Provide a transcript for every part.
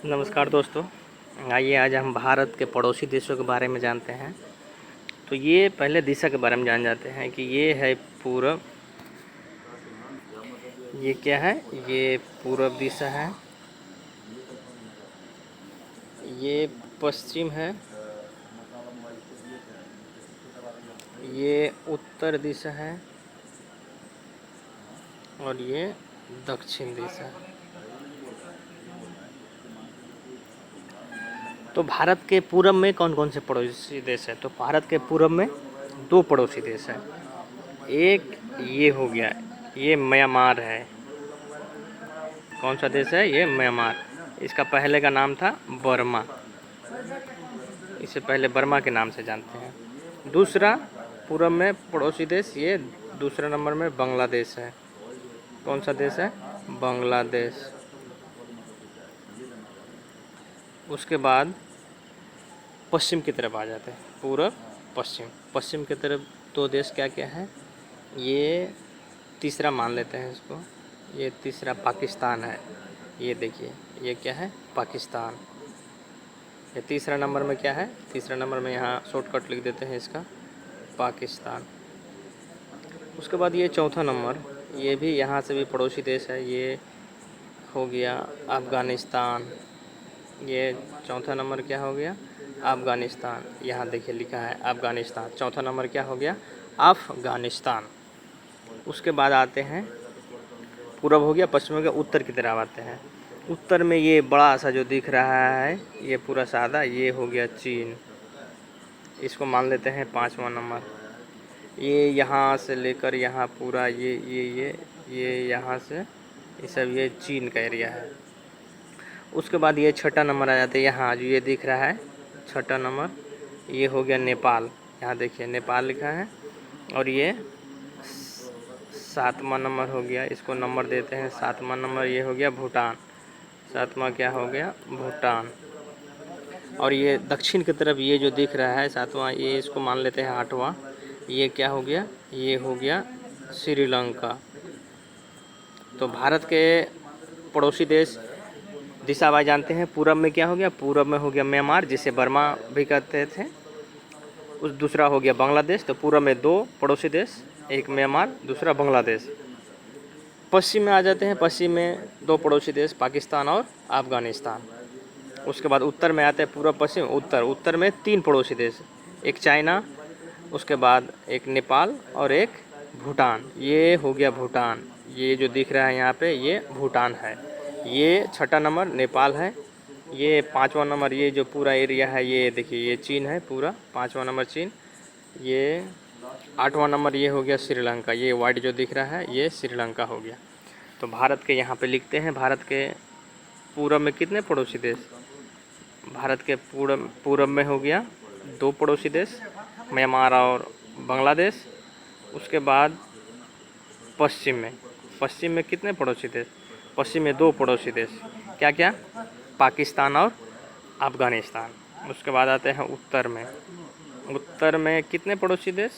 नमस्कार दोस्तों। आइए आज हम भारत के पड़ोसी देशों के बारे में जानते हैं। तो ये पहले दिशा के बारे में जान जाते हैं कि ये है पूरब। ये क्या है? ये पूरब दिशा है। ये पश्चिम है। ये उत्तर दिशा है और ये दक्षिण दिशा है। तो भारत के पूरब में कौन कौन से पड़ोसी देश है? तो भारत के पूरब में दो पड़ोसी देश हैं। एक ये हो गया, ये म्यांमार है। कौन सा देश है? ये म्यांमार। इसका पहले का नाम था बर्मा। इसे पहले बर्मा के नाम से जानते हैं। दूसरा पूरब में पड़ोसी देश, ये दूसरे नंबर में बांग्लादेश है। कौन सा देश है? बांग्लादेश। उसके बाद पश्चिम की तरफ आ जाते हैं। पूरब पश्चिम। पश्चिम की तरफ दो देश क्या क्या है? ये तीसरा मान लेते हैं इसको। ये तीसरा पाकिस्तान है। ये देखिए, ये क्या है? पाकिस्तान। ये तीसरा नंबर में क्या है? तीसरा नंबर में यहाँ शॉर्टकट लिख देते हैं इसका, पाकिस्तान। उसके बाद ये चौथा नंबर, ये भी यहाँ से भी पड़ोसी देश है। ये हो गया अफ़गानिस्तान। ये चौथा नंबर क्या हो गया? अफ़गानिस्तान। यहाँ देखिए लिखा है अफ़गानिस्तान। चौथा नंबर क्या हो गया? अफ़गानिस्तान। उसके बाद आते हैं, पूरब हो गया, पश्चिम हो गया, उत्तर की तरफ आते हैं। उत्तर में ये बड़ा सा जो दिख रहा है, ये पूरा सादा, ये हो गया चीन। इसको मान लेते हैं पाँचवा नंबर। ये यहाँ से लेकर यहाँ पूरा ये यहाँ से ये सब ये चीन का एरिया है। उसके बाद ये छठा नंबर आ जाता है। यहाँ जो ये दिख रहा है छठा नंबर, ये हो गया नेपाल। यहाँ देखिए नेपाल लिखा है। और ये सातवां नंबर हो गया, इसको नंबर देते हैं सातवां नंबर, ये हो गया भूटान। सातवां क्या हो गया? भूटान। और ये दक्षिण की तरफ ये जो दिख रहा है सातवां, ये इसको मान लेते हैं आठवां। ये क्या हो गया? ये हो गया श्रीलंका। तो भारत के पड़ोसी देश दिशावार जानते हैं। पूरब में क्या हो गया? पूरब में हो गया म्यांमार, जिसे बर्मा भी कहते थे। उस दूसरा हो गया बांग्लादेश। तो पूरब में दो पड़ोसी देश, एक म्यांमार, दूसरा बांग्लादेश। पश्चिम में आ जाते हैं। पश्चिम में दो पड़ोसी देश, पाकिस्तान और अफ़गानिस्तान। उसके बाद उत्तर में आते हैं, पूर्व पश्चिम उत्तर। उत्तर में तीन पड़ोसी देश, एक चाइना, उसके बाद एक नेपाल और एक भूटान। ये हो गया भूटान। ये जो दिख रहा है यहाँ पे, ये भूटान है। ये छठा नंबर नेपाल है। ये पाँचवा नंबर, ये जो पूरा एरिया है, ये देखिए ये चीन है पूरा, पाँचवा नंबर चीन। ये आठवां नंबर, ये हो गया श्रीलंका। ये वाइट जो दिख रहा है, ये श्रीलंका हो गया। तो भारत के यहाँ पे लिखते हैं, भारत के पूरब में कितने पड़ोसी देश? भारत के पूरब में हो गया दो पड़ोसी देश, म्यांमार और बांग्लादेश। उसके बाद पश्चिम में कितने पड़ोसी देश? पश्चिम में दो पड़ोसी देश, क्या क्या? पाकिस्तान और अफ़गानिस्तान। उसके बाद आते हैं उत्तर में। उत्तर में कितने पड़ोसी देश?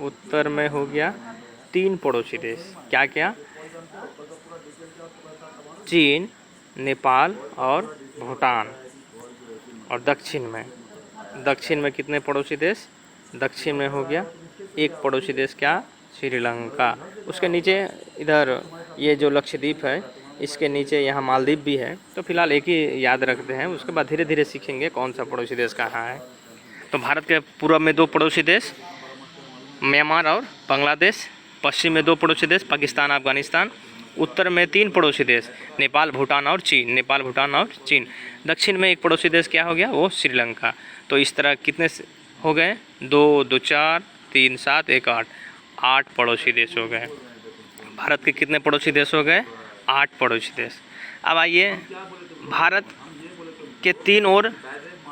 उत्तर में हो गया तीन पड़ोसी देश, क्या क्या? चीन, नेपाल और भूटान। और दक्षिण में कितने पड़ोसी देश? दक्षिण में हो गया एक पड़ोसी देश, क्या? श्रीलंका। उसके नीचे इधर ये जो लक्षद्वीप है, इसके नीचे यहाँ मालदीव भी है। तो फिलहाल एक ही याद रखते हैं, उसके बाद धीरे धीरे सीखेंगे कौन सा पड़ोसी देश कहाँ है। तो भारत के पूर्व में दो पड़ोसी देश, म्यांमार और बांग्लादेश। पश्चिम में दो पड़ोसी देश, पाकिस्तान, अफगानिस्तान। उत्तर में तीन पड़ोसी देश, नेपाल, भूटान और चीन। दक्षिण में एक पड़ोसी देश, क्या हो गया? वो श्रीलंका। तो इस तरह कितने हो गए? 2, 2, 4, 3, 7, 1, 8, 8 पड़ोसी देश हो गए। भारत के कितने पड़ोसी देश हो गए? 8 पड़ोसी देश। अब आइए, भारत के तीन ओर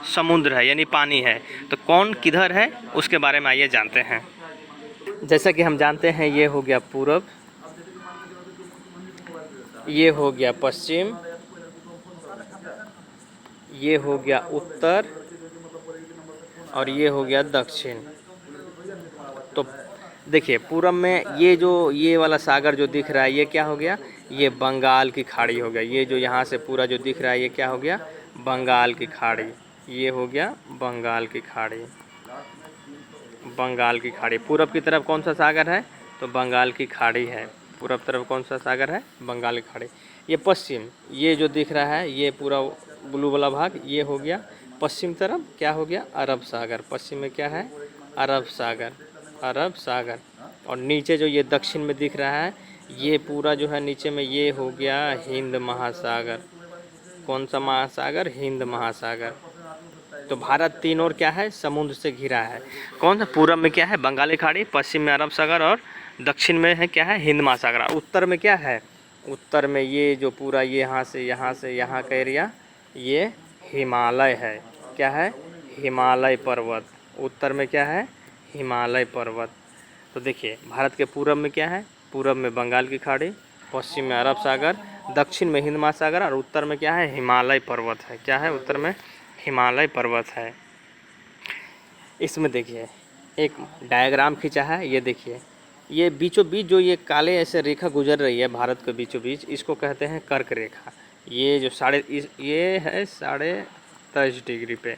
समुद्र है, यानी पानी है। तो कौन किधर है, उसके बारे में आइए जानते हैं। जैसा कि हम जानते हैं, ये हो गया पूरब, ये हो गया पश्चिम, ये हो गया उत्तर और ये हो गया दक्षिण। तो देखिए पूरब में ये वाला सागर जो दिख रहा है ये क्या हो गया, ये बंगाल की खाड़ी हो गया। ये जो यहाँ से पूरा जो दिख रहा है ये क्या हो गया, बंगाल की खाड़ी। ये हो गया बंगाल की खाड़ी, बंगाल की खाड़ी। पूरब की तरफ कौन सा सागर है, तो बंगाल की खाड़ी है। पूरब तरफ कौन सा सागर है, बंगाल की खाड़ी। ये पश्चिम, ये जो दिख रहा है ये पूरा ब्लू वाला भाग ये हो गया पश्चिम तरफ, क्या हो गया, अरब सागर। पश्चिम में क्या है, अरब सागर, अरब सागर। और नीचे जो ये दक्षिण में दिख रहा है ये पूरा जो है नीचे में ये हो गया हिंद महासागर। कौन सा महासागर, हिंद महासागर। तो भारत तीन ओर क्या है, समुद्र से घिरा है। कौन सा, पूरब में क्या है, बंगाली खाड़ी, पश्चिम में अरब सागर और दक्षिण में है क्या है, हिंद महासागर। उत्तर में क्या है, उत्तर में ये जो पूरा ये यहाँ से यहाँ का एरिया ये हिमालय है। क्या है, हिमालय पर्वत। उत्तर में क्या है, हिमालय पर्वत। तो देखिए भारत के पूरब में क्या है, पूरब में बंगाल की खाड़ी, पश्चिम में अरब सागर, दक्षिण में हिंद महासागर और उत्तर में क्या है, हिमालय पर्वत है। क्या है, उत्तर में हिमालय पर्वत है। इसमें देखिए एक डायग्राम खींचा है, ये देखिए ये बीचों बीच जो ये काले ऐसे रेखा गुजर रही है भारत के बीचों बीच, इसको कहते हैं कर्क रेखा। ये जो ये है 23.5 डिग्री पे,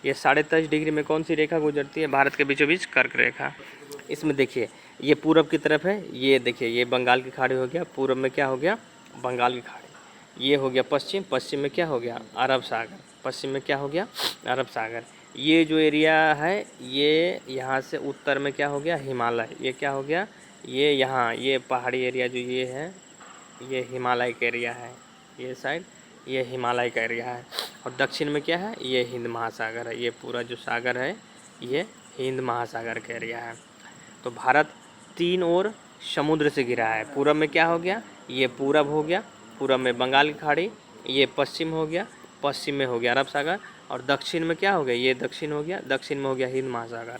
ये 23.5 डिग्री में कौन सी रेखा गुजरती है भारत के बीचों बीच, कर्क रेखा। इसमें देखिए ये पूरब की तरफ है, ये देखिए ये बंगाल की खाड़ी हो गया, पूरब में क्या हो गया, बंगाल की खाड़ी। ये हो गया पश्चिम, पश्चिम में क्या हो गया, अरब सागर, पश्चिम में क्या हो गया, अरब सागर। ये जो एरिया है ये यहाँ से उत्तर में क्या हो गया, हिमालय। ये क्या हो गया, ये यहाँ ये पहाड़ी एरिया जो ये है ये हिमालय का एरिया है, ये साइड ये हिमालय का एरिया है। और दक्षिण में क्या है, ये हिंद महासागर है। ये पूरा जो सागर है ये हिंद महासागर का एरिया है। तो भारत तीन ओर समुद्र से घिरा है। पूरब में क्या हो गया, ये पूरब हो गया, पूरब में बंगाल की खाड़ी। ये पश्चिम हो गया, पश्चिम में हो गया अरब सागर। और दक्षिण में क्या हो गया, ये दक्षिण हो गया, दक्षिण में हो गया हिंद महासागर।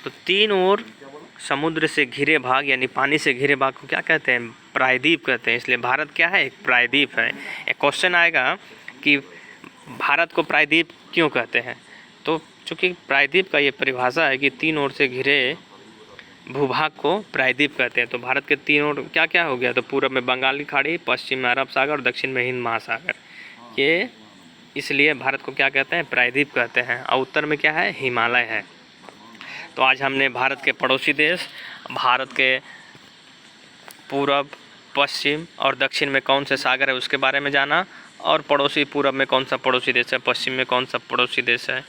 तो तीन ओर समुद्र से घिरे भाग यानी पानी से घिरे भाग को क्या कहते हैं, प्रायद्वीप कहते हैं। इसलिए भारत क्या है, एक प्रायद्वीप है। एक क्वेश्चन आएगा कि भारत को प्रायद्वीप क्यों कहते हैं, तो चूँकि प्रायद्वीप का ये परिभाषा है कि तीन ओर से घिरे भूभाग को प्रायद्वीप कहते हैं। तो भारत के तीन ओर क्या क्या हो गया, तो पूरब में बंगाल की खाड़ी, पश्चिम में अरब सागर और दक्षिण में हिंद महासागर। ये इसलिए भारत को क्या कहते हैं, प्रायद्वीप कहते हैं। और उत्तर में क्या है, हिमालय है। तो आज हमने भारत के पड़ोसी देश, भारत के पूरब, पश्चिम और दक्षिण में कौन से सागर है उसके बारे में जाना, और पड़ोसी पूरब में कौन सा पड़ोसी देश है, पश्चिम में कौन सा पड़ोसी देश है,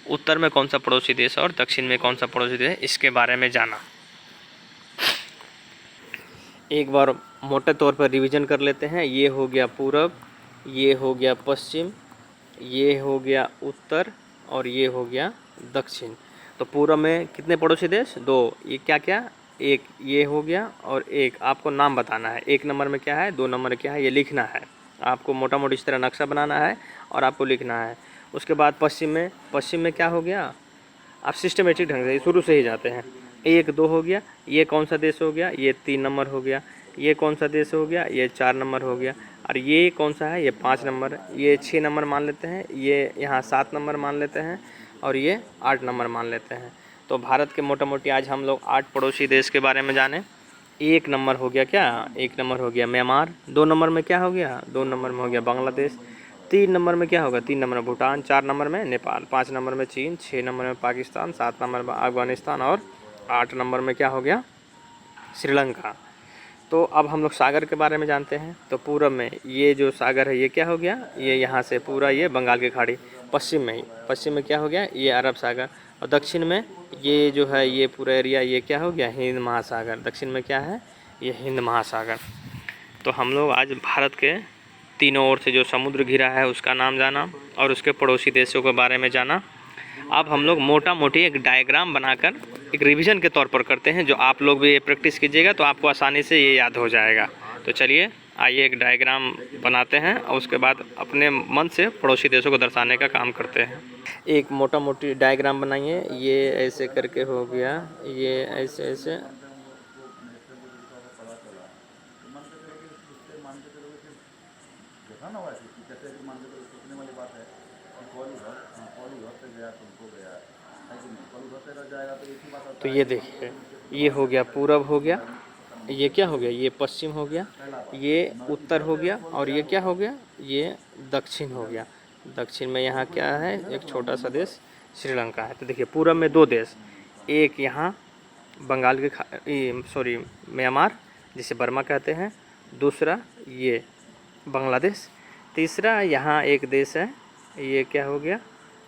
उत्तर में कौन सा पड़ोसी देश है और दक्षिण में कौन सा पड़ोसी देश है, इसके बारे में जाना। एक बार मोटे तौर पर रिवीजन कर लेते हैं। ये हो गया पूरब, ये हो गया पश्चिम, ये हो गया उत्तर और ये हो गया दक्षिण। तो पूरब में कितने पड़ोसी देश, दो। ये क्या क्या, एक ये हो गया और एक आपको नाम बताना है। एक नंबर में क्या है, दो नंबर क्या है, ये लिखना है आपको। मोटा मोटी इस तरह नक्शा बनाना है और आपको लिखना है। उसके बाद पश्चिम में क्या हो गया, आप सिस्टमेटिक ढंग से शुरू से ही जाते हैं। एक दो हो गया, ये कौन सा देश हो गया, ये 3 नंबर हो गया। ये कौन सा देश हो गया, ये 4 नंबर हो गया। और ये कौन सा है, ये 5 नंबर, ये 6 नंबर मान लेते हैं, ये यहाँ 7 नंबर मान लेते हैं और ये 8 नंबर मान लेते हैं। तो भारत के मोटा मोटी आज हम लोग 8 पड़ोसी देश के बारे में जाने। एक नंबर हो गया क्या, एक नंबर हो गया म्यांमार। 2 नंबर में क्या हो गया, 2 नंबर में हो गया बांग्लादेश। 3 नंबर में क्या होगा, 3 नंबर में भूटान। 4 नंबर में नेपाल। 5 नंबर में चीन। 6 नंबर में पाकिस्तान। 7 नंबर में अफगानिस्तान और 8 नंबर में क्या हो गया, श्रीलंका। तो अब हम लोग सागर के बारे में जानते हैं। तो पूरब में ये जो सागर है ये क्या हो गया, ये यहाँ से पूरा ये बंगाल की खाड़ी। पश्चिम में क्या हो गया, ये अरब सागर। और दक्षिण में ये जो है ये पूरा एरिया ये क्या हो गया, हिंद महासागर। दक्षिण में क्या है, ये हिंद महासागर। तो हम लोग आज भारत के तीनों ओर से जो समुद्र घिरा है उसका नाम जाना और उसके पड़ोसी देशों के बारे में जाना। अब हम लोग मोटा मोटी एक डायग्राम बनाकर एक रिवीजन के तौर पर करते हैं, जो आप लोग भी ये प्रैक्टिस कीजिएगा तो आपको आसानी से ये याद हो जाएगा। तो चलिए आइए एक डायग्राम बनाते हैं और उसके बाद अपने मन से पड़ोसी देशों को दर्शाने का काम करते हैं। एक मोटा मोटी डायग्राम बनाइए। ये ऐसे करके हो गया, ये ऐसे ऐसे। तो ये देखिए, ये हो गया पूरब हो गया, ये क्या हो गया, ये पश्चिम हो गया, ये उत्तर हो गया, और ये क्या हो गया, ये दक्षिण हो गया। दक्षिण में यहाँ क्या है, एक छोटा सा देश श्रीलंका है। तो देखिए पूरब में दो देश, एक यहाँ बंगाल के सॉरी म्यांमार जिसे बर्मा कहते हैं, दूसरा ये बांग्लादेश, तीसरा यहाँ एक देश है, ये क्या हो गया,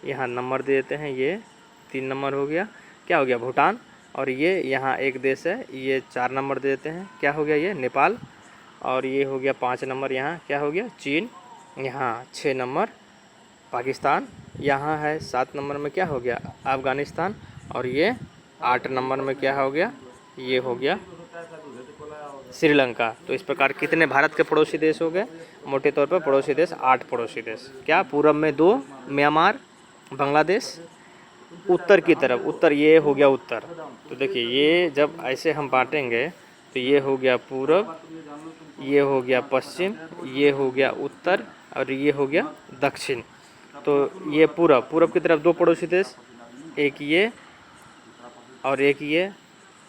यहाँ नंबर दे देते हैं, ये 3 नंबर हो गया, क्या हो गया, भूटान। और ये यहाँ एक देश है, ये 4 नंबर दे देते हैं, क्या हो गया, ये नेपाल। और ये हो गया 5 नंबर, यहाँ क्या हो गया, चीन। यहाँ 6 नंबर पाकिस्तान, यहाँ है 7 नंबर में क्या हो गया, अफ़गानिस्तान। और ये 8 नंबर में क्या हो गया, ये हो गया श्रीलंका। तो इस प्रकार कितने भारत के पड़ोसी देश हो गए, मोटे तौर पर पड़ोसी देश 8 पड़ोसी देश। क्या, पूरब में 2 म्यांमार बांग्लादेश, उत्तर की तरफ, उत्तर ये हो गया उत्तर। तो देखिए ये जब ऐसे हम बांटेंगे तो ये हो गया पूरब, ये हो गया पश्चिम, ये हो गया उत्तर, और ये हो गया दक्षिण। तो ये पूरब की तरफ 2 पड़ोसी देश, एक ये और एक ये।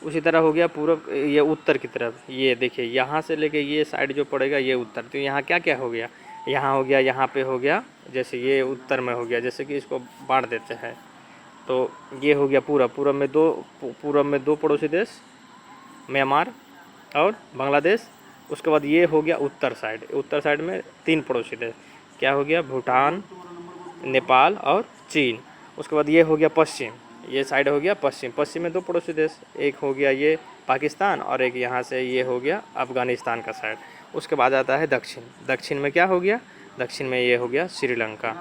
उसी तरह हो गया पूरब, ये उत्तर की तरफ, ये देखिए यहाँ से लेके ये साइड जो पड़ेगा ये उत्तर। तो यहाँ क्या क्या हो गया, यहाँ हो गया, यहाँ पे हो गया, जैसे ये उत्तर में हो गया, जैसे कि इसको बांट देते हैं। तो ये हो गया पूरब में दो पड़ोसी देश, म्यांमार और बांग्लादेश। उसके बाद ये हो गया उत्तर साइड में 3 पड़ोसी देश, क्या हो गया, भूटान, नेपाल और चीन। उसके बाद ये हो गया पश्चिम, ये साइड हो गया पश्चिम में 2 पड़ोसी देश, एक हो गया ये पाकिस्तान और एक यहाँ से ये हो गया अफ़गानिस्तान का साइड। उसके बाद आता है दक्षिण में क्या हो गया, दक्षिण में ये हो गया श्रीलंका।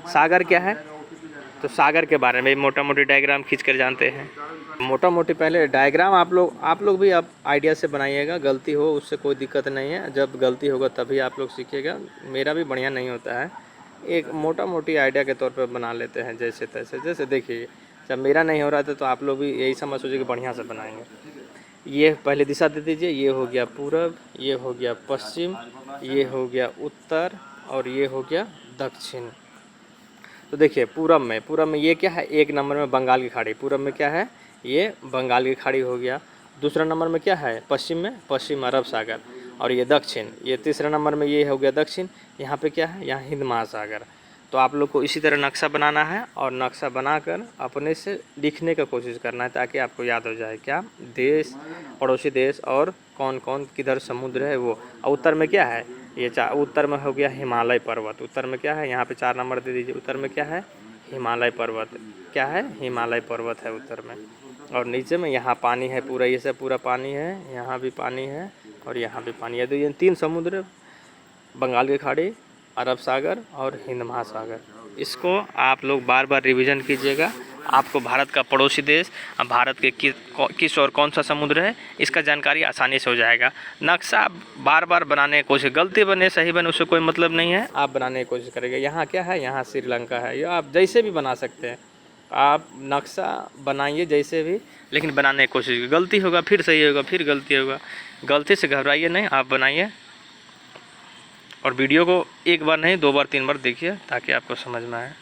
सागर क्या है, तो सागर के बारे में मोटा मोटी डायग्राम खींच कर जानते हैं। मोटा मोटी पहले डायग्राम आप लोग भी आप आइडिया से बनाइएगा, गलती हो उससे कोई दिक्कत नहीं है, जब गलती होगा तभी आप लोग सीखिएगा। मेरा भी बढ़िया नहीं होता है, एक मोटा मोटी आइडिया के तौर पर बना लेते हैं जैसे तैसे। जैसे देखिए जब मेरा नहीं हो रहा था तो आप लोग भी यही समझ सोचिए कि बढ़िया से बनाएंगे। ये पहले दिशा दे दीजिए, ये हो गया पूरब, ये हो गया पश्चिम, ये हो गया उत्तर और ये हो गया दक्षिण। तो देखिए पूरब में ये क्या है, 1 नंबर में बंगाल की खाड़ी, पूरब में क्या है, ये बंगाल की खाड़ी हो गया। दूसरा नंबर में क्या है, पश्चिम अरब सागर। और ये दक्षिण, ये तीसरा नंबर में ये हो गया दक्षिण। यहाँ पे क्या है, यहाँ हिंद महासागर। तो आप लोग को इसी तरह नक्शा बनाना है और नक्शा बनाकर अपने से लिखने का कोशिश करना है ताकि आपको याद हो जाए क्या, देश, पड़ोसी देश और कौन कौन किधर समुद्र है वो। और उत्तर में क्या है, ये उत्तर में हो गया हिमालय पर्वत। उत्तर में क्या है, यहाँ पे 4 नंबर दे दीजिए, उत्तर में क्या है, हिमालय पर्वत। क्या है, हिमालय पर्वत है उत्तर में। और नीचे में यहाँ पानी है पूरा, ये सब पूरा पानी है, यहाँ भी पानी है और यहाँ भी पानी है। तो ये 3 समुद्र, बंगाल की खाड़ी, अरब सागर और हिंद महासागर। इसको आप लोग बार बार रिवीजन कीजिएगा, आपको भारत का पड़ोसी देश, भारत के किस और कौन सा समुद्र है, इसका जानकारी आसानी से हो जाएगा। नक्शा बार बार बनाने की कोशिश, गलती बने सही बने उससे कोई मतलब नहीं है, आप बनाने की कोशिश करेंगे। यहाँ क्या है, यहाँ श्रीलंका है, ये आप जैसे भी बना सकते हैं, आप नक्शा बनाइए जैसे भी, लेकिन बनाने की कोशिश, गलती होगा फिर सही होगा फिर गलती होगा, गलती से घबराइए नहीं, आप बनाइए। और वीडियो को 1 बार नहीं 2 बार 3 बार देखिए ताकि आपको समझ में आए।